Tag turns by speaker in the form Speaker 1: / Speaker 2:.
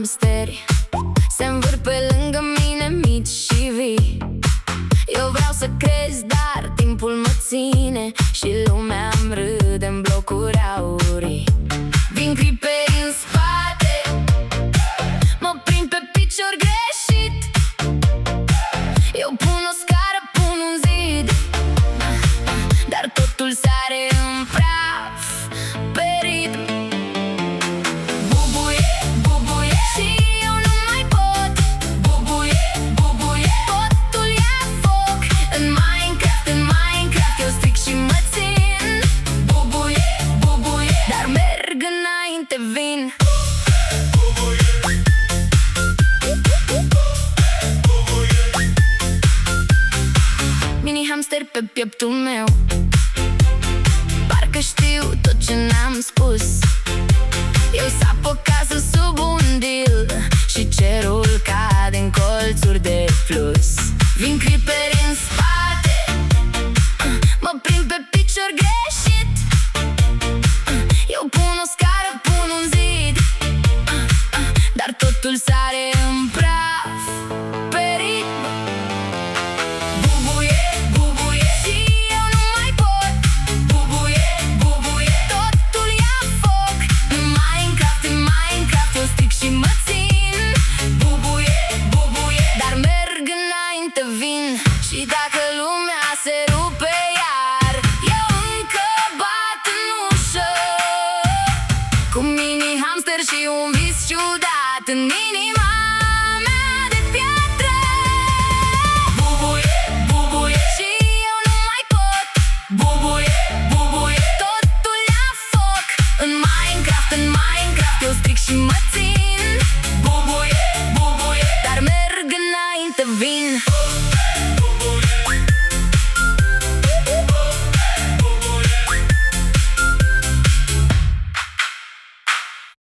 Speaker 1: hamsteri se învârt pe lângă mine, mici și vii. Eu vreau să crezi, dar timpul mă ține și lumea îmi râde în blocuri aurii. Vin criperi în spate, mă prind pe picior greșit. Eu pun o scară, pun un zid, dar totul sare în praf pe ritm. Bubuie, bubuie și eu nu mai pot. Bubuie, bubuie, totul ia foc. În Minecraft, în Minecraft eu stric și mă țin. Bubuie, bubuie, dar merg înainte, vin. Mini hamster pe pieptul meu, parcă știu tot ce n-am spus. Eu sap o casă sub un deal și cerul cade în colțuri de flus. Vin criperi în spate, mă prind pe picior greșit. Eu pun o scară, pun un zid, dar totul sare în praf pe ritm. Bubuie, bubuie și eu nu mai pot. Bubuie, bubuie, totul ia foc. În Minecraft, în Minecraft eu stric și mă țin. Bubuie, bubuie, dar merg înainte, vin. Și dacă lumea se rupe iar, eu încă bat în ușă, cu mini hamster și un vis ciudat în inima mea de piatră. Bubuie, bubuie și eu nu mai pot. Bubuie, bubuie, totul ia foc. În Minecraft, în Minecraft eu stric și mă